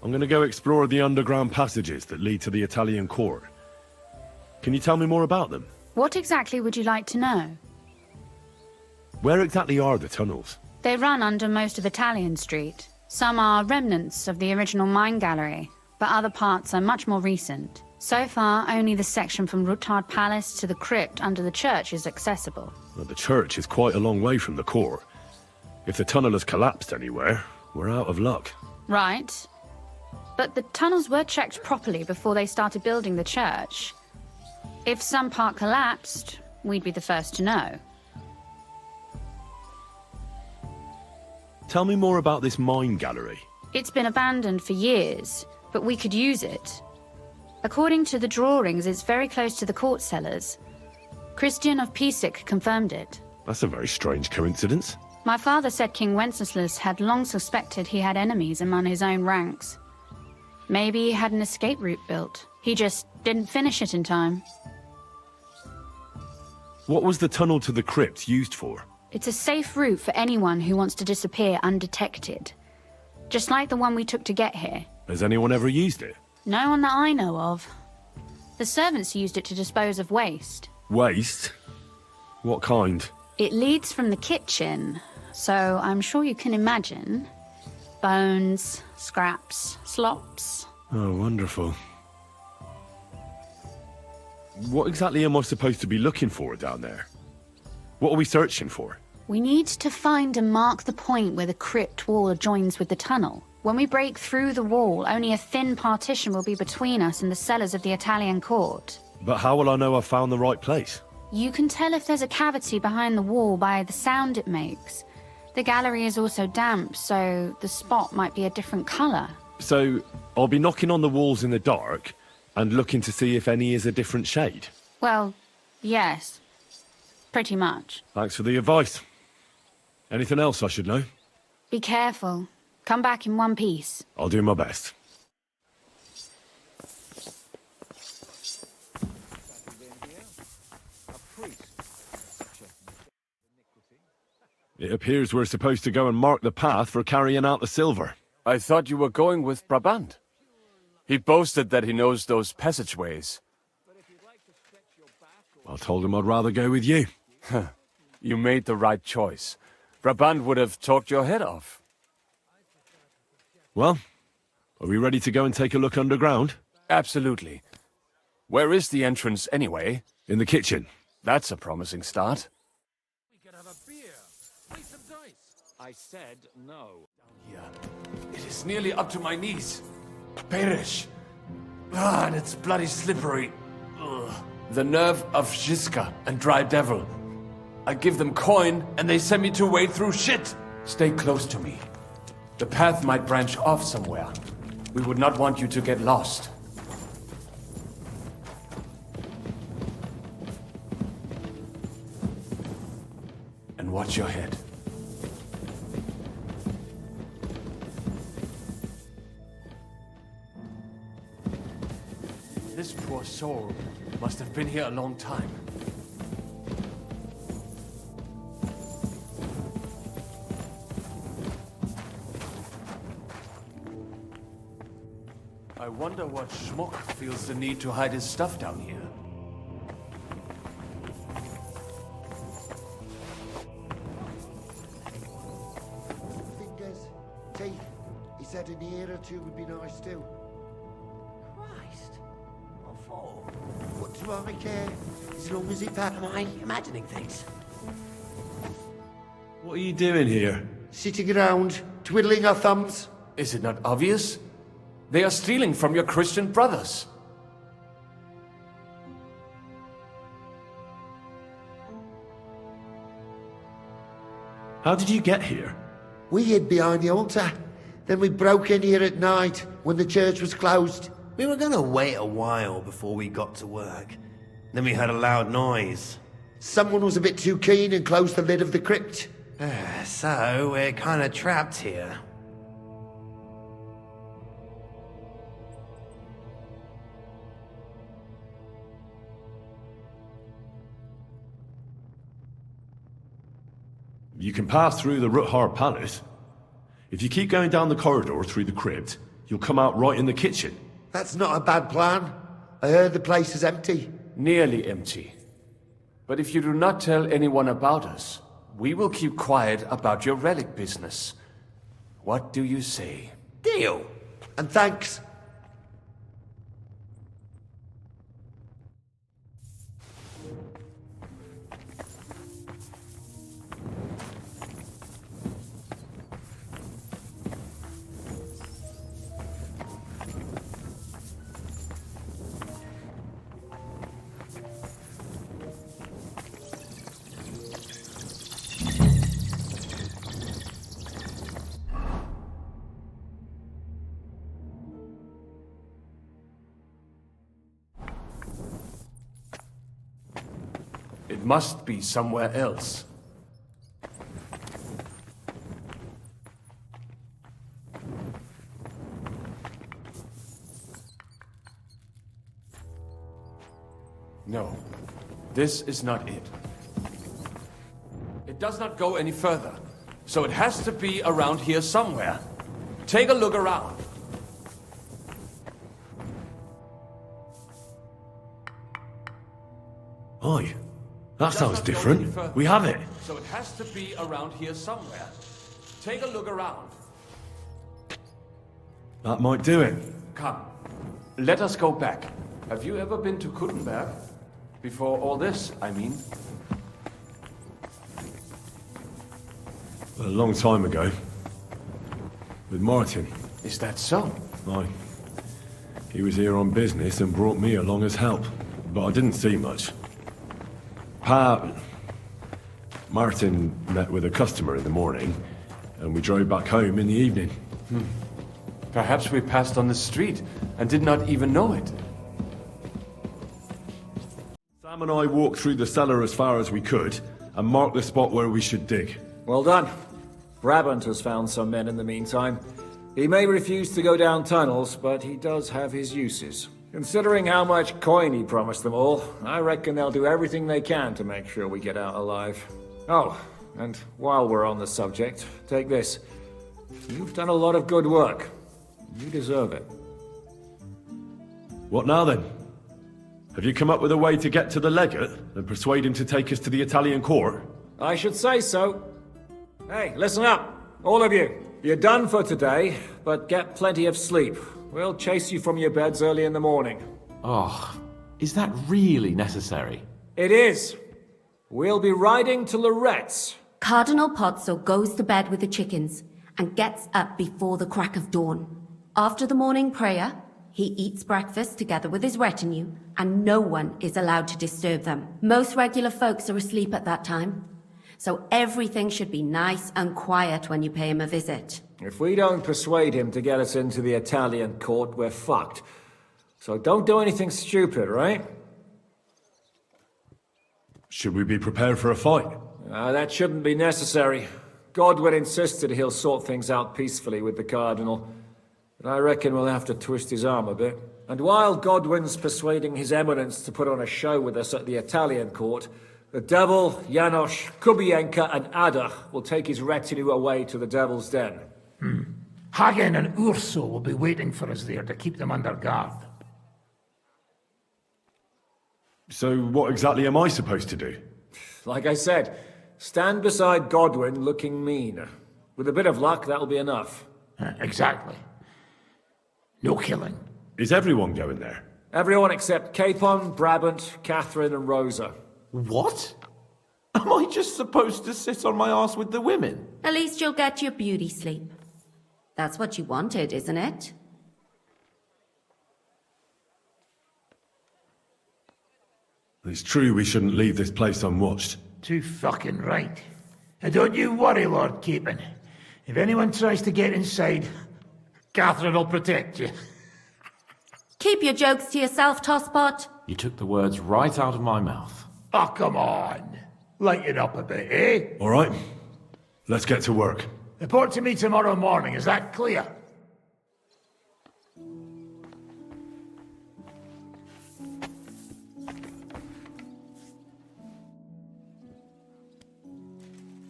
I'm gonna go explore the underground passages that lead to the Italian court. Can you tell me more about them? What exactly would you like to know? Where exactly are the tunnels? They run under most of Italian Street. Some are remnants of the original mine gallery, but other parts are much more recent. So far, only the section from Rutard Palace to the crypt under the church is accessible. Well, the church is quite a long way from the court. If the tunnel has collapsed anywhere, we're out of luck. Right. But the tunnels were checked properly before they started building the church. If some part collapsed, we'd be the first to know. Tell me more about this mine gallery. It's been abandoned for years, but we could use it. According to the drawings, it's very close to the court cellars. Christian of Pisak confirmed it. That's a very strange coincidence. My father said King Wenceslas had long suspected he had enemies among his own ranks. Maybe he had an escape route built. He just didn't finish it in time. What was the tunnel to the crypt used for? It's a safe route for anyone who wants to disappear undetected. Just like the one we took to get here. Has anyone ever used it? No one that I know of. The servants used it to dispose of waste. Waste? What kind? It leads from the kitchen, so I'm sure you can imagine. Bones, scraps, slops. Oh, wonderful. What exactly am I supposed to be looking for down there? What are we searching for? We need to find and mark the point where the crypt wall joins with the tunnel. When we break through the wall, only a thin partition will be between us and the cellars of the Italian court. But how will I know I've found the right place? You can tell if there's a cavity behind the wall by the sound it makes. The gallery is also damp, so the spot might be a different color. So, I'll be knocking on the walls in the dark and looking to see if any is a different shade? Well, yes. Pretty much. Thanks for the advice. Anything else I should know? Be careful. Come back in one piece. I'll do my best. It appears we're supposed to go and mark the path for carrying out the silver. I thought you were going with Brabant. He boasted that he knows those passageways. I told him I'd rather go with you. You made the right choice. Brabant would have talked your head off. Well, are we ready to go and take a look underground? Absolutely. Where is the entrance anyway? In the kitchen. That's a promising start. We could have a beer. Play some dice. I said no. Here. It is nearly up to my knees. Perish. And it's bloody slippery. Ugh. The nerve of Žižka and Dry Devil. I give them coin, and they send me to wade through shit. Stay close to me. The path might branch off somewhere. We would not want you to get lost. And watch your head. This poor soul must have been here a long time. I wonder what schmuck feels the need to hide his stuff down here. Fingers, teeth. He said an ear or two would be nice too. Christ. What for? What do I care? As long as it Am I imagining things? What are you doing here? sitting around, twiddling our thumbs. Is it not obvious? They are stealing from your Christian brothers. How did you get here? We hid behind the altar. Then we broke in here at night when the church was closed. We were gonna wait a while before we got to work. Then we heard a loud noise. Someone was a bit too keen and closed the lid of the crypt. So we're kinda trapped here. You can pass through the Ruthar Palace. If you keep going down the corridor through the crypt, You'll come out right in the kitchen. That's not a bad plan. I heard the place is empty. Nearly empty. But if you do not tell anyone about us, we will keep quiet about your relic business. What do you say? Deal. And thanks. It must be somewhere else. No, this is not it. It does not go any further, so it has to be around here somewhere. Take a look around. Aye. That Does sounds not go any different. further. We have it. So it has to be around here somewhere. Take a look around. That might do it. Come, let us go back. Have you ever been to Kuttenberg? Before all this, I mean. A long time ago. With Martin. Is that so? Aye. He was here on business and brought me along as help. But I didn't see much. Martin met with a customer in the morning, and we drove back home in the evening. Perhaps we passed on the street and did not even know it. Sam and I walked through the cellar as far as we could, and marked the spot where we should dig. Well done. Brabant has found some men in the meantime. He may refuse to go down tunnels, but he does have his uses. Considering how much coin he promised them all, I reckon they'll do everything they can to make sure we get out alive. Oh, and while we're on the subject, take this. You've done a lot of good work. You deserve it. What now then? Have you come up with a way to get to the Legate and persuade him to take us to the Italian court? I should say so. Hey, listen up, all of you. You're done for today, but get plenty of sleep. We'll chase you from your beds early in the morning. Oh, is that really necessary? It is. We'll be riding to Lorette's. Cardinal Pozzo goes to bed with the chickens and gets up before the crack of dawn. After the morning prayer, he eats breakfast together with his retinue, and no one is allowed to disturb them. Most regular folks are asleep at that time, so everything should be nice and quiet when you pay him a visit. If we don't persuade him to get us into the Italian court, we're fucked. So don't do anything stupid, right? Should we be prepared for a fight? That shouldn't be necessary. Godwin insisted he'll sort things out peacefully with the Cardinal. But I reckon we'll have to twist his arm a bit. And while Godwin's persuading His Eminence to put on a show with us at the Italian court, the Devil, Janosch, Kubienka, and Ada will take his retinue away to the Devil's Den. Hagen and Urso will be waiting for us there to keep them under guard. So what exactly am I supposed to do? Like I said, stand beside Godwin looking mean. With a bit of luck, that'll be enough. Exactly. No killing. Is everyone going there? Everyone except Capon, Brabant, Catherine, and Rosa. What? Am I just supposed to sit on my arse with the women? At least you'll get your beauty sleep. That's what you wanted, isn't it? It's true we shouldn't leave this place unwatched. Too fucking right. And don't you worry, Lord Capon. If anyone tries to get inside, Catherine will protect you. Keep your jokes to yourself, Tosspot. You took the words right out of my mouth. Oh, come on. Lighten up a bit, eh? All right, let's get to work. Report to me tomorrow morning, is that clear?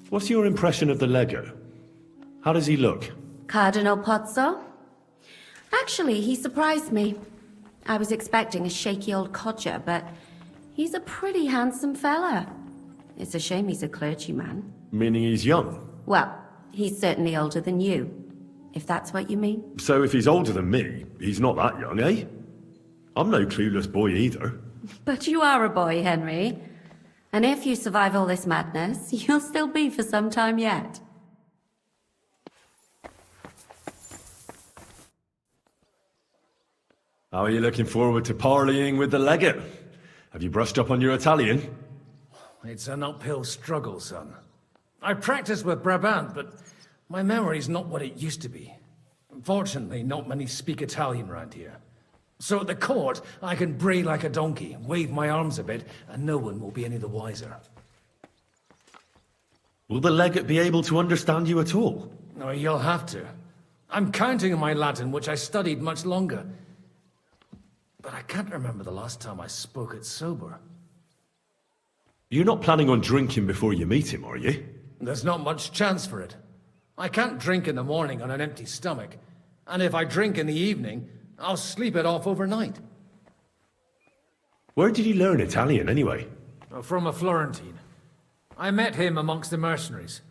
What's your impression of the Legate? How does he look? Cardinal Pozzo? Actually, he surprised me. I was expecting a shaky old codger, but he's a pretty handsome fella. It's a shame he's a clergyman. Meaning he's young? Well, he's certainly older than you, if that's what you mean. So if he's older than me, he's not that young, eh? I'm no clueless boy either. But you are a boy, Henry. And if you survive all this madness, you'll still be for some time yet. How are you looking forward to parleying with the Legate? Have you brushed up on your Italian? It's an uphill struggle, son. I practiced with Brabant, but my memory's not what it used to be. Fortunately, not many speak Italian around here. So at the court, I can bray like a donkey, wave my arms a bit, and no one will be any the wiser. Will the Legate be able to understand you at all? No, you'll have to. I'm counting on my Latin, which I studied much longer. But I can't remember the last time I spoke it sober. You're not planning on drinking before you meet him, are you? There's not much chance for it. I can't drink in the morning on an empty stomach. And if I drink in the evening, I'll sleep it off overnight. Where did he learn Italian, anyway? From a Florentine. I met him amongst the mercenaries.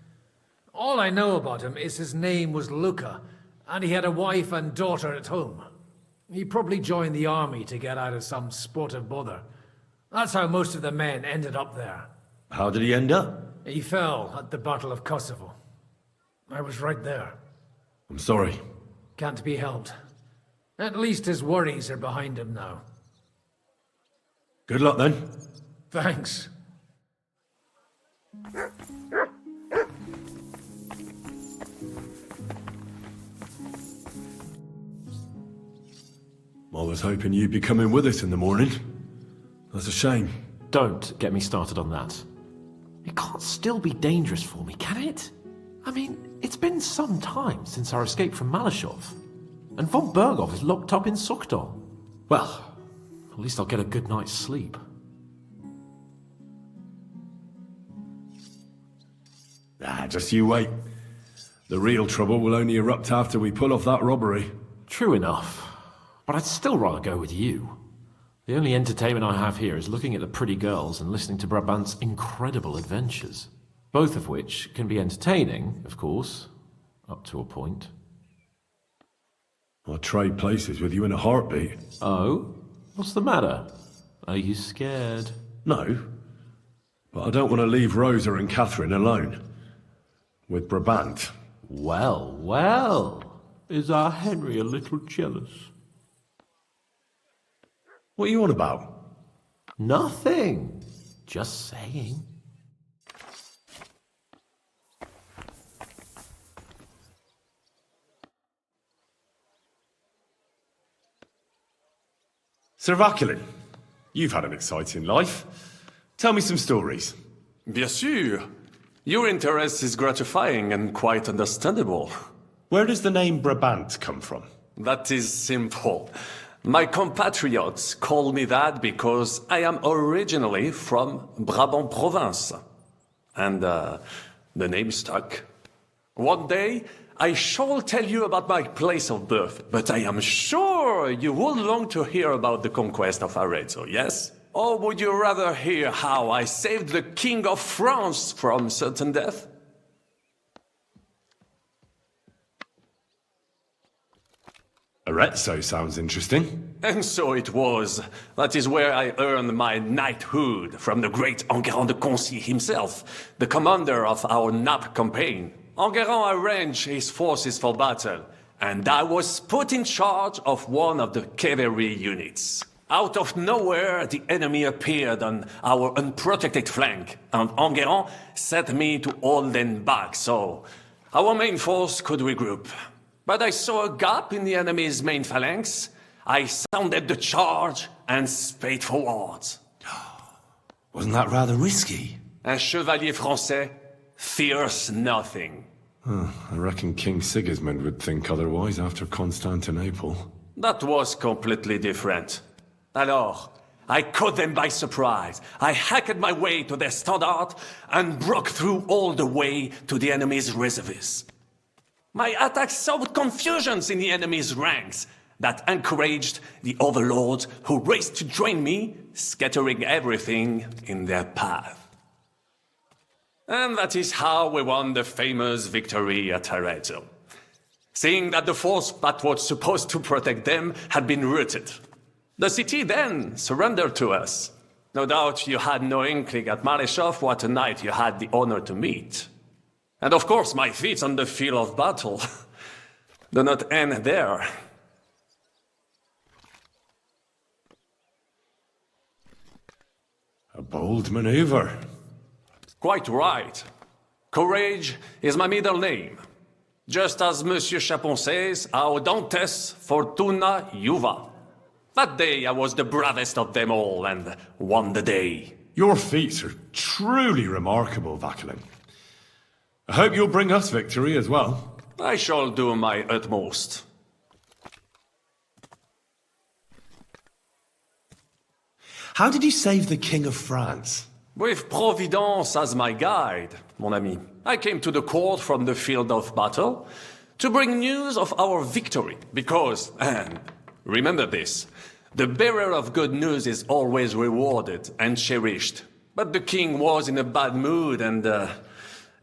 All I know about him is his name was Luca, and he had a wife and daughter at home. He probably joined the army to get out of some sportive bother. That's how most of the men ended up there. How did he end up? He fell at the Battle of Kosovo. I was right there. I'm sorry. Can't be helped. At least his worries are behind him now. Good luck, then. Thanks. I was hoping you'd be coming with us in the morning. That's a shame. Don't get me started on that. It can't still be dangerous for me, can it? I mean, it's been some time since our escape from Malashov. And von Bergov is locked up in Sukdol. Well, at least I'll get a good night's sleep. Just you wait. The real trouble will only erupt after we pull off that robbery. True enough. But I'd still rather go with you. The only entertainment I have here is looking at the pretty girls and listening to Brabant's incredible adventures. Both of which can be entertaining, of course, up to a point. I'd trade places with you in a heartbeat. Oh? What's the matter? Are you scared? No. But I don't want to leave Rosa and Catherine alone. With Brabant. Well, well. Is our Henry a little jealous? What are you on about? Nothing. Just saying. Sir Vaculin, you've had an exciting life. Tell me some stories. Bien sûr. Your interest is gratifying and quite understandable. Where does the name Brabant come from? That is simple. My compatriots call me that because I am originally from Brabant province. And the name stuck. One day, I shall tell you about my place of birth, but I am sure you would long to hear about the conquest of Arezzo, yes? Or would you rather hear how I saved the King of France from certain death? Arezzo sounds interesting. And so it was. That is where I earned my knighthood from the great Enguerrand de Concy himself, the commander of our Naples campaign. Enguerrand arranged his forces for battle, and I was put in charge of one of the cavalry units. Out of nowhere, the enemy appeared on our unprotected flank, and Enguerrand set me to hold them back so our main force could regroup. But I saw a gap in the enemy's main phalanx. I sounded the charge and sped forwards. Wasn't that rather risky? Un chevalier français fears nothing. I reckon King Sigismund would think otherwise after Constantinople. That was completely different. Alors, I caught them by surprise. I hacked my way to their standard and broke through all the way to the enemy's reserves. My attack sowed confusions in the enemy's ranks, that encouraged the overlords who raced to join me, scattering everything in their path. And that is how we won the famous victory at Arezzo. Seeing that the force that was supposed to protect them had been routed. The city then surrendered to us. No doubt you had no inkling at Maleshov what a knight you had the honor to meet. And of course my feats on the field of battle do not end there. A bold maneuver. Quite right. Courage is my middle name. Just as Monsieur Chapon says, Audantes fortuna juva. That day I was the bravest of them all and won the day. Your feats are truly remarkable, Vakelin. I hope you'll bring us victory as well. I shall do my utmost. How did you save the King of France? With Providence as my guide, mon ami, I came to the court from the field of battle to bring news of our victory, because, and remember this, the bearer of good news is always rewarded and cherished. But the king was in a bad mood and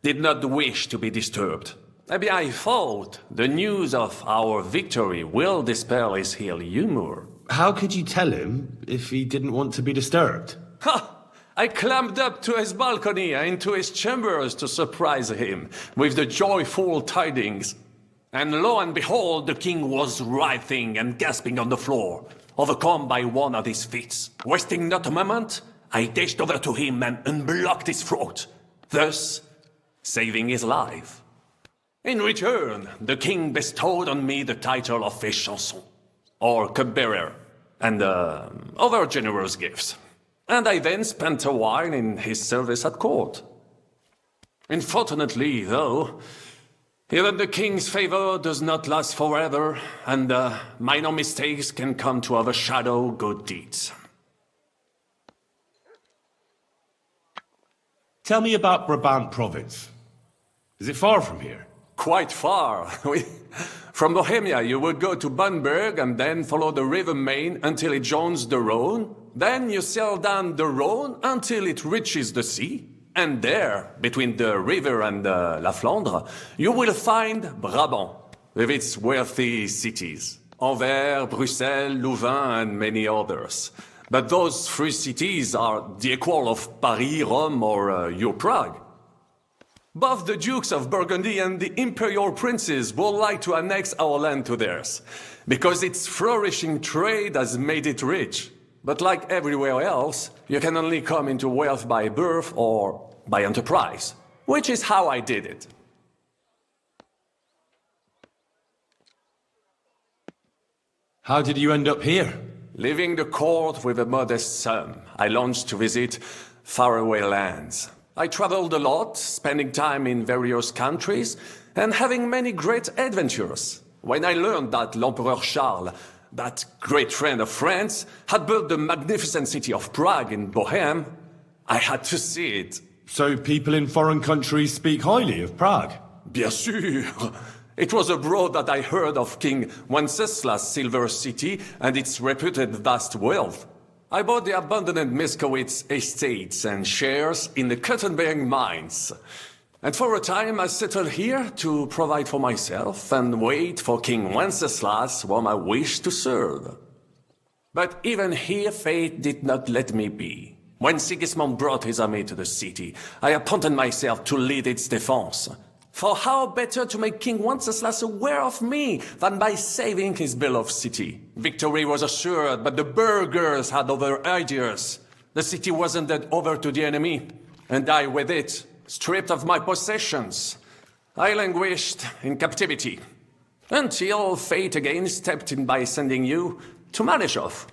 did not wish to be disturbed. Maybe I thought the news of our victory will dispel his ill humor. How could you tell him if he didn't want to be disturbed? Ha! I climbed up to his balcony and into his chambers to surprise him with the joyful tidings. And lo and behold, the king was writhing and gasping on the floor, overcome by one of his fits. Wasting not a moment, I dashed over to him and unblocked his throat, thus saving his life. In return, the king bestowed on me the title of Échanson, or cupbearer, and other generous gifts. And I then spent a while in his service at court. Unfortunately, though, even the king's favor does not last forever, and minor mistakes can come to overshadow good deeds. Tell me about Brabant province. Is it far from here? Quite far. From Bohemia, you would go to Bamberg and then follow the river Main until it joins the Rhone. Then you sail down the Rhone until it reaches the sea. And there, between the river and La Flandre, you will find Brabant, with its wealthy cities. Anvers, Bruxelles, Louvain, and many others. But those three cities are the equal of Paris, Rome, or your Prague. Both the Dukes of Burgundy and the Imperial Princes would like to annex our land to theirs, because its flourishing trade has made it rich. But like everywhere else, you can only come into wealth by birth or by enterprise, which is how I did it. How did you end up here? Leaving the court with a modest sum, I launched to visit faraway lands. I traveled a lot, spending time in various countries, and having many great adventures. When I learned that l'Empereur Charles, that great friend of France, had built the magnificent city of Prague in Bohème, I had to see it. So people in foreign countries speak highly of Prague? Bien sûr! It was abroad that I heard of King Wenceslas' silver city and its reputed vast wealth. I bought the abandoned Miskowitz estates and shares in the Kuttenberg mines. And for a time I settled here to provide for myself and wait for King Wenceslas, whom I wished to serve. But even here fate did not let me be. When Sigismund brought his army to the city, I appointed myself to lead its defense. For how better to make King Wenceslas aware of me than by saving his beloved city? Victory was assured, but the burghers had other ideas. The city was handed over to the enemy, and I with it, stripped of my possessions. I languished in captivity, until fate again stepped in by sending you to Maleshov.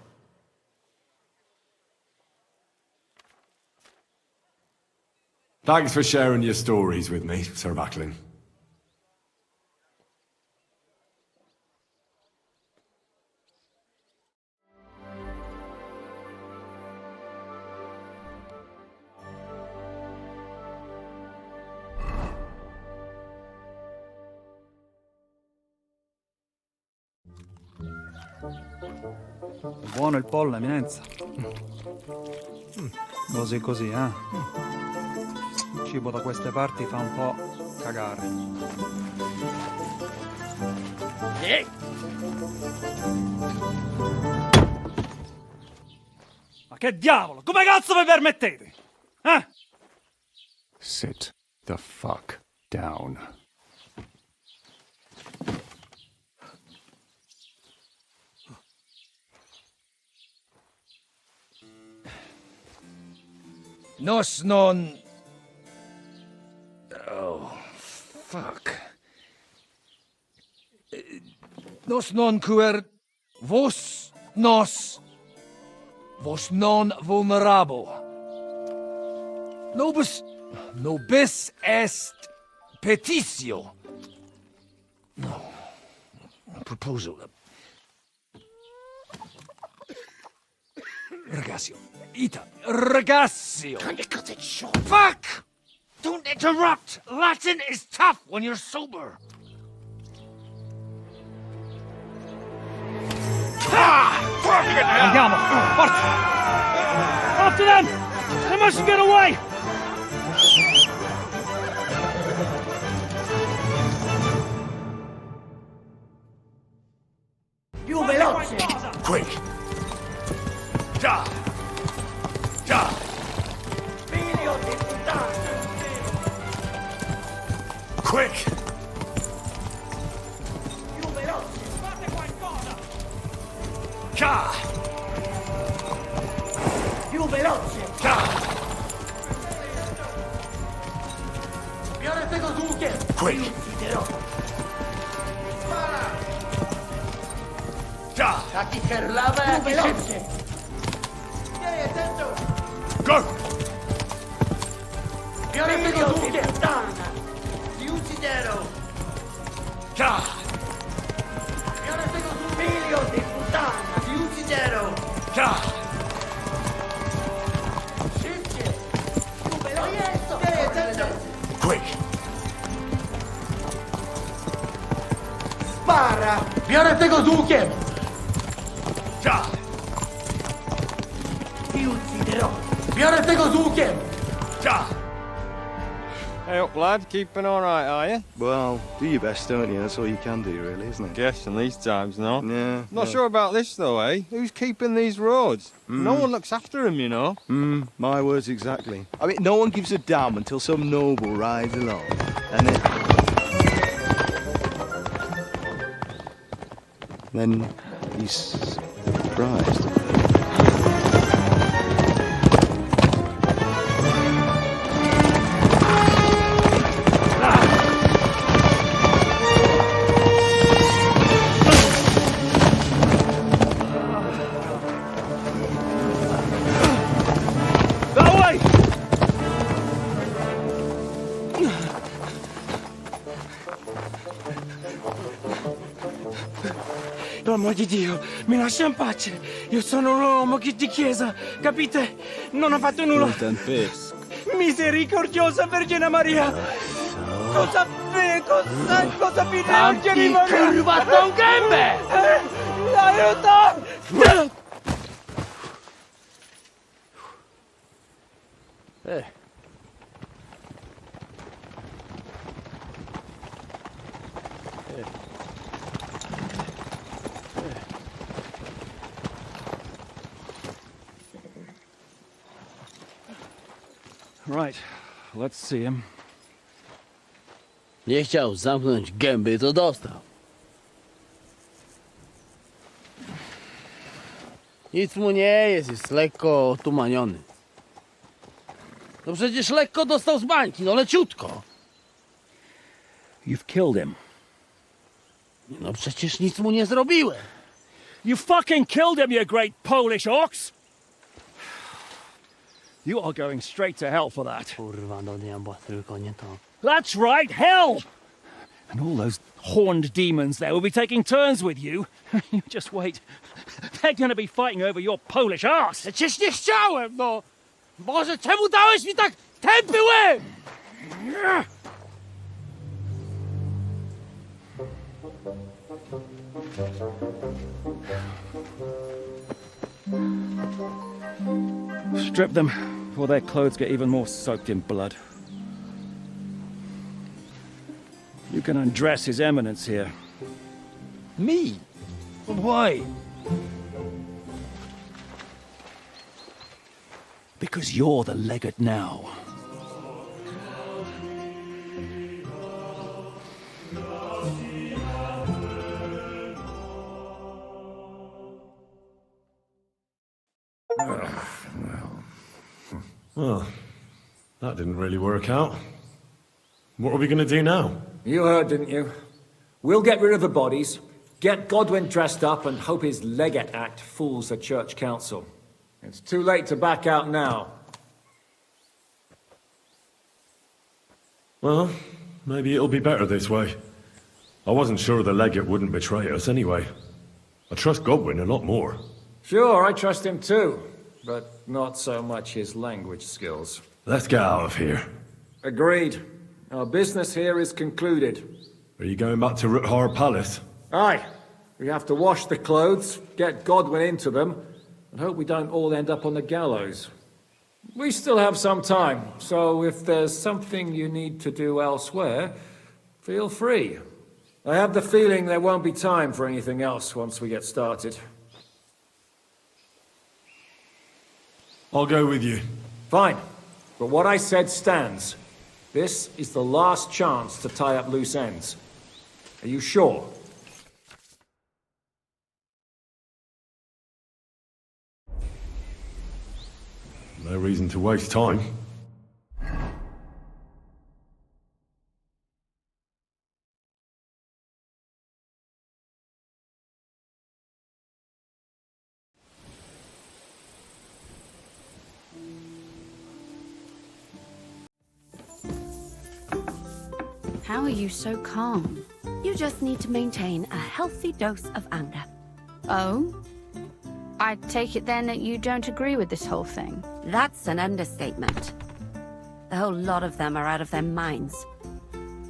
Thanks for sharing your stories with me, Sir Vakelin. Buono il pollo, eminenza. Così così, eh? Il cibo da queste parti fa un po' cagare. Ehi! Ma che diavolo? Come cazzo vi permettete? Eh? Sit the fuck down. Nos non... Oh, fuck. Nos non cuer... Vos non vulnerabo. Nobis est petitio. No. Proposal. Ragazio. Ita. Ragazio. Can you cut it short? Fuck! Don't interrupt! Latin is tough when you're sober. Andiamo! Forza! After them! They mustn't get away! Più veloce! Quick! Da! Da! Figlio di puttana! Quick! Più veloce! Fate qualcosa! Ka! Più veloce! Ka! Biorę tego z łukiem! Quick! Da! Taki herlawa jak veloce! Dzieje tęczą! Go! Biorę tego z łukiem! Ti ucciderò! Ka! Biorę tego z łukiem! Figlio di puttana! Ti ucciderò! Ka! Szybciej! Più veloce! Dzieje tęczą! Quick! Spara! Biorę tego z łukiem! Da! Ti ucciderò! Biorę tego z łukiem! Da! Hey up, lad. Keeping all right, are you? Well, do your best, don't you? That's all you can do, really, isn't it? Guess in these times, no? Yeah. Not sure about this, though, eh? Who's keeping these roads? No one looks after them, you know. My words exactly. I mean, no one gives a damn until some noble rides along. And then he's surprised. Per amor di Dio, mi lascia in pace. Io sono un uomo di chiesa, capite? Non ho fatto nulla. Misericordiosa Vergine Maria. Cosa fine Vergine Maria? Rubato un gambe! Aiuto! Right, let's see him. Nie chciał zamknąć gęby, to dostał. Nic mu nie jest lekko otumaniony. No przecież lekko dostał z bańki, no leciutko. You've killed him. No przecież nic mu nie zrobiłem. You fucking killed him, you great Polish ox! You are going straight to hell for that. Kurwa, do diabła, tylko nie to. That's right, hell! And all those horned demons there will be taking turns with you. You just wait. They're going to be fighting over your Polish ass. Przecież nie chciałem, no! Boże, czemu dałeś mi tak tępy łeb? Strip them, before their clothes get even more soaked in blood. You can undress His Eminence here. Me? But why? Because you're the legate now. Well, that didn't really work out. What are we going to do now? You heard, didn't you? We'll get rid of the bodies, get Godwin dressed up, and hope his Legate Act fools the Church Council. It's too late to back out now. Well, maybe it'll be better this way. I wasn't sure the Legate wouldn't betray us anyway. I trust Godwin a lot more. Sure, I trust him too, but not so much his language skills. Let's get out of here. Agreed. Our business here is concluded. Are you going back to Ruthard Palace? Aye. We have to wash the clothes, get Godwin into them, and hope we don't all end up on the gallows. We still have some time, so if there's something you need to do elsewhere, feel free. I have the feeling there won't be time for anything else once we get started. I'll go with you. Fine. But what I said stands. This is the last chance to tie up loose ends. Are you sure? No reason to waste time. How are you so calm? You just need to maintain a healthy dose of anger. Oh? I take it then that you don't agree with this whole thing. That's an understatement. The whole lot of them are out of their minds.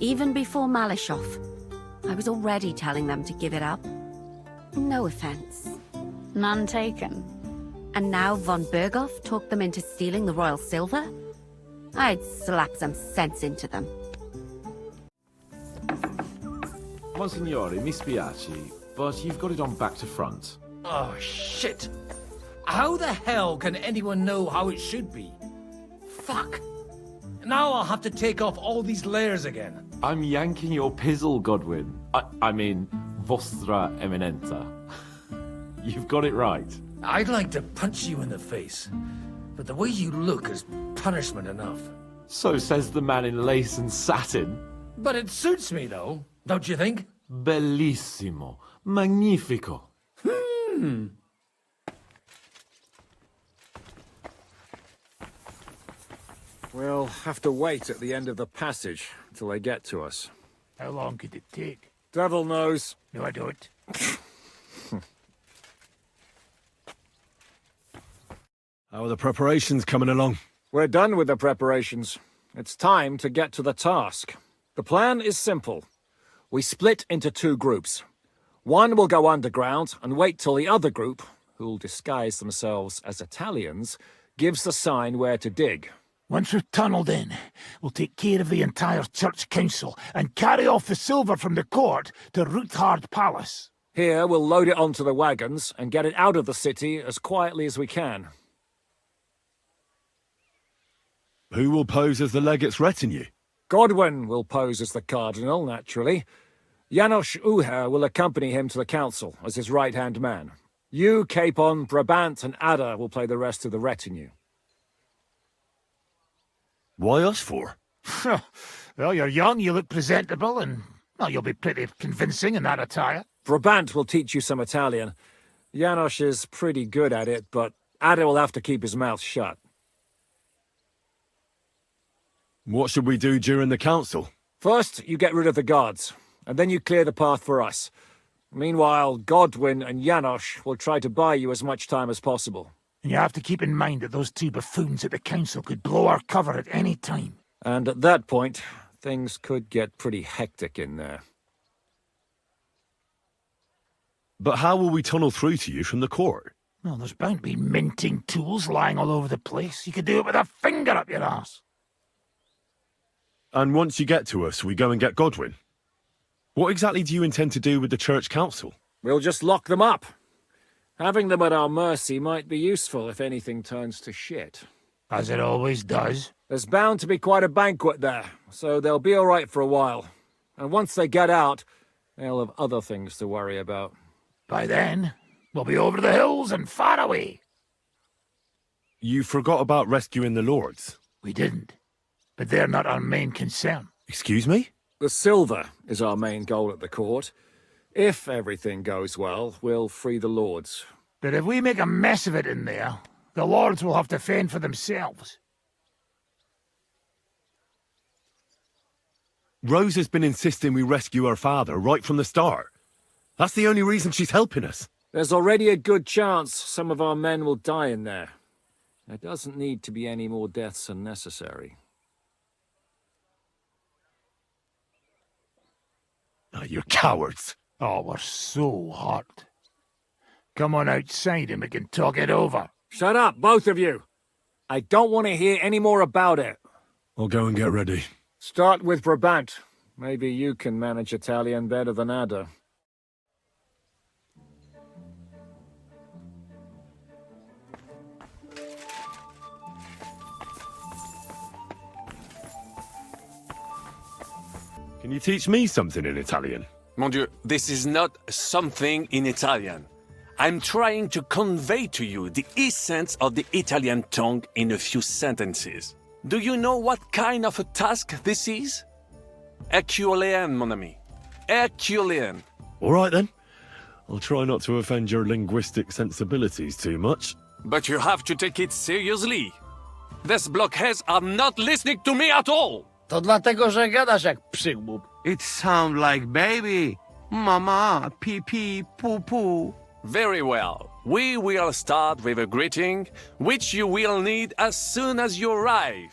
Even before Malishov, I was already telling them to give it up. No offense. None taken. And now von Berghoff talked them into stealing the royal silver? I'd slap some sense into them. Monsignore, mi spiace, but you've got it on back to front. Oh, shit. How the hell can anyone know how it should be? Fuck. Now I'll have to take off all these layers again. I'm yanking your pizzle, Godwin. I mean, Vostra Eminenta. You've got it right. I'd like to punch you in the face, but the way you look is punishment enough. So says the man in lace and satin. But it suits me, though, don't you think? Bellissimo. Magnifico. We'll have to wait at the end of the passage until they get to us. How long could it take? Devil knows. No, I don't. How are the preparations coming along? We're done with the preparations. It's time to get to the task. The plan is simple. We split into two groups. One will go underground and wait till the other group, who'll disguise themselves as Italians, gives the sign where to dig. Once we've tunneled in, we'll take care of the entire church council and carry off the silver from the court to Ruthard Palace. Here, we'll load it onto the wagons and get it out of the city as quietly as we can. Who will pose as the legate's retinue? Godwin will pose as the cardinal, naturally. Janos Uher will accompany him to the council as his right-hand man. You, Capon, Brabant and Ada will play the rest of the retinue. Why us for? Well, you're young, you look presentable, and well, you'll be pretty convincing in that attire. Brabant will teach you some Italian. Janos is pretty good at it, but Ada will have to keep his mouth shut. What should we do during the council? First, you get rid of the guards, and then you clear the path for us. Meanwhile, Godwin and Janos will try to buy you as much time as possible. And you have to keep in mind that those two buffoons at the council could blow our cover at any time. And at that point, things could get pretty hectic in there. But how will we tunnel through to you from the court? Well, there's bound to be minting tools lying all over the place. You could do it with a finger up your arse. And once you get to us, we go and get Godwin. What exactly do you intend to do with the church council? We'll just lock them up. Having them at our mercy might be useful if anything turns to shit. As it always does. There's bound to be quite a banquet there, so they'll be all right for a while. And once they get out, they'll have other things to worry about. By then, we'll be over the hills and far away. You forgot about rescuing the lords. We didn't. But they're not our main concern. Excuse me? The silver is our main goal at the court. If everything goes well, we'll free the lords. But if we make a mess of it in there, the lords will have to fend for themselves. Rose has been insisting we rescue her father right from the start. That's the only reason she's helping us. There's already a good chance some of our men will die in there. There doesn't need to be any more deaths than necessary. Oh, you cowards. Oh, we're so hot. Come on outside and we can talk it over. Shut up, both of you! I don't want to hear any more about it. I'll go and get ready. Start with Brabant. Maybe you can manage Italian better than Ada. Can you teach me something in Italian? Mon Dieu, this is not something in Italian. I'm trying to convey to you the essence of the Italian tongue in a few sentences. Do you know what kind of a task this is? Herculean, mon ami. Herculean. All right, then. I'll try not to offend your linguistic sensibilities too much. But you have to take it seriously. These blockheads are not listening to me at all. To dlatego, że gadasz jak przygłup. It sounds like baby. Mama, pee pee, poo poo. Very well. We will start with a greeting, which you will need as soon as you arrive.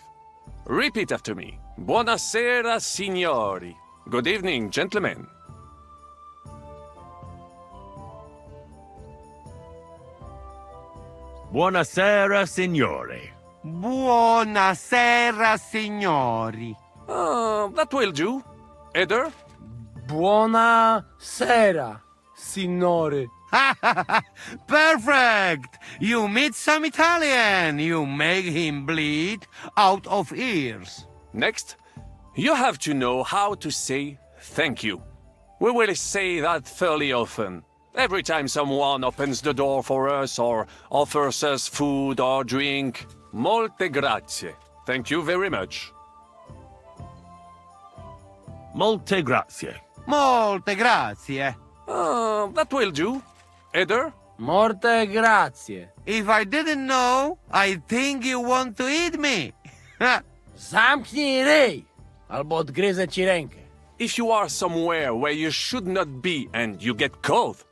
Repeat after me. Buonasera, signori. Good evening, gentlemen. Buonasera, signore. Buonasera, signori. That will do. Eder? Buona sera, signore. Perfect! You meet some Italian. You make him bleed out of ears. Next, you have to know how to say thank you. We will say that fairly often. Every time someone opens the door for us or offers us food or drink. Molte grazie. Thank you very much. Molte grazie. Molte grazie. That will do. Eder? Morte grazie. If I didn't know, I think you want to eat me. Zamknij ryj, albo odgryzę ci rękę. If you are somewhere where you should not be and you get caught,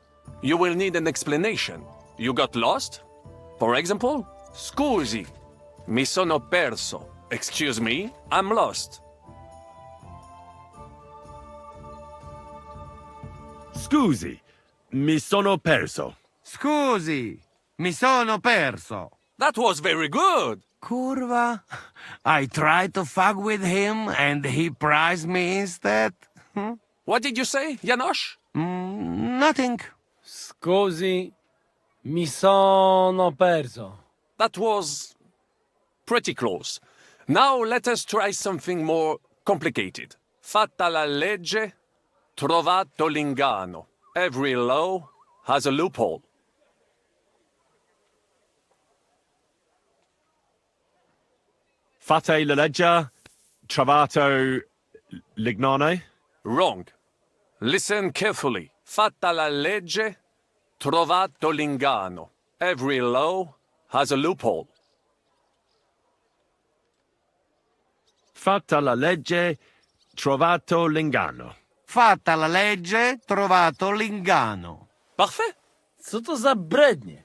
you will need an explanation. You got lost? For example, scusi, mi sono perso. Excuse me, I'm lost. Scusi, mi sono perso. Scusi, mi sono perso. That was very good. Curva. I tried to fuck with him and he prized me instead. What did you say, Janosch? Nothing. Scusi, mi sono perso. That was pretty close. Now let us try something more complicated. Fatta la legge, trovato l'inganno. Every law has a loophole. Fate la legge, trovato l'ignano. Wrong. Listen carefully. Fatta la legge, trovato l'inganno. Every law has a loophole. Fatta la legge, trovato l'inganno. Fatta la legge, trovato l'inganno. Parfait. Co to za brednie?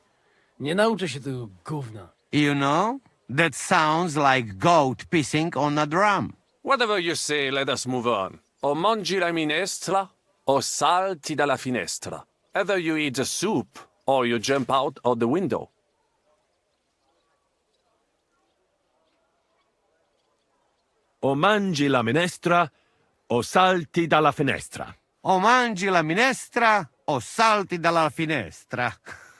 Nie nauczę się tego gówna. You know, that sounds like goat pissing on a drum. Whatever you say, let us move on. O mangi la minestra, o salti dalla finestra. Either you eat the soup, or you jump out of the window. O mangi la minestra, o salti dalla finestra. O mangi la minestra, o salti dalla finestra.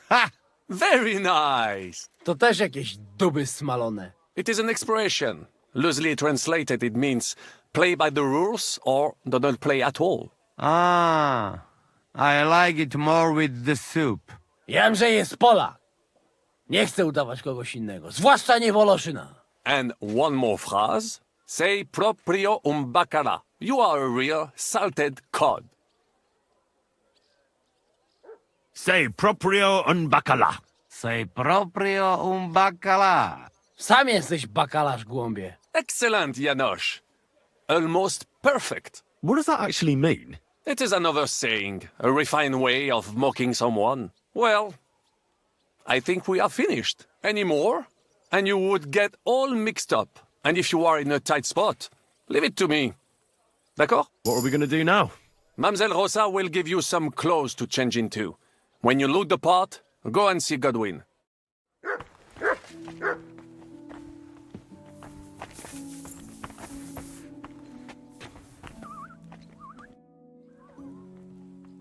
Ha! Very nice! To też jakieś duby smalone. It is an expression. Loosely translated, it means play by the rules or do not play at all. Ah, I like it more with the soup. Wiem, że jest Polak. Nie chcę udawać kogoś innego, zwłaszcza nie Woloszyna. And one more phrase. Sei proprio un bacala. You are a real salted cod. Sei proprio un bacala. Sei proprio un bacala. Sam jesteś bakalarz, głąbie. Excellent, Janosch. Almost perfect. What does that actually mean? It is another saying, a refined way of mocking someone. Well, I think we are finished. Any more? And you would get all mixed up. And if you are in a tight spot, leave it to me. D'accord? What are we going to do now? Mamselle Rosa will give you some clothes to change into. When you look the part, go and see Godwin.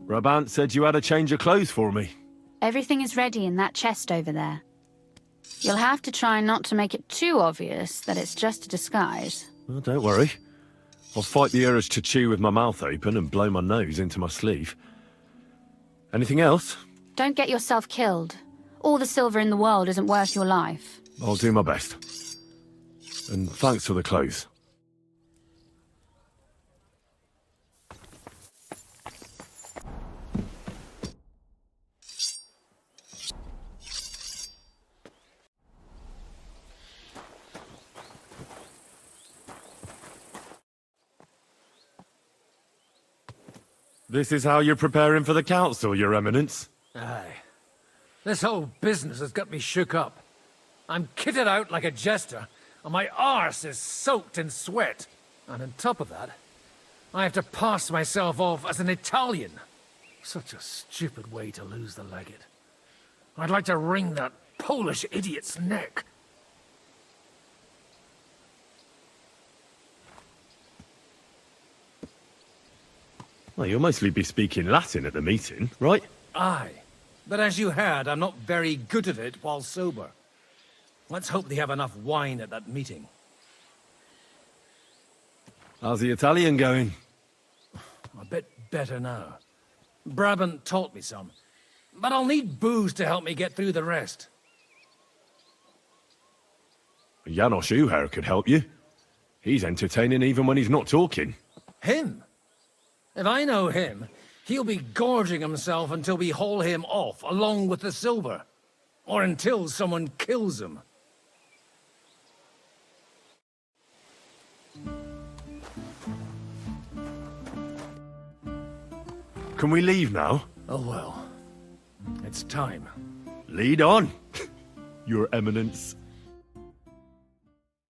Brabant said you had a change of clothes for me. Everything is ready in that chest over there. You'll have to try not to make it too obvious that it's just a disguise. Oh, don't worry. I'll fight the urge to chew with my mouth open and blow my nose into my sleeve. Anything else? Don't get yourself killed. All the silver in the world isn't worth your life. I'll do my best. And thanks for the clothes. This is how you're preparing for the council, Your Eminence? Aye. This whole business has got me shook up. I'm kitted out like a jester, and my arse is soaked in sweat. And on top of that, I have to pass myself off as an Italian. Such a stupid way to lose the legate. I'd like to wring that Polish idiot's neck. Well, you'll mostly be speaking Latin at the meeting, right? Aye. But as you heard, I'm not very good at it while sober. Let's hope they have enough wine at that meeting. How's the Italian going? A bit better now. Brabant taught me some. But I'll need booze to help me get through the rest. Janos Uher could help you. He's entertaining even when he's not talking. Him? If I know him, he'll be gorging himself until we haul him off, along with the silver. Or until someone kills him. Can we leave now? Oh well. It's time. Lead on, Your Eminence.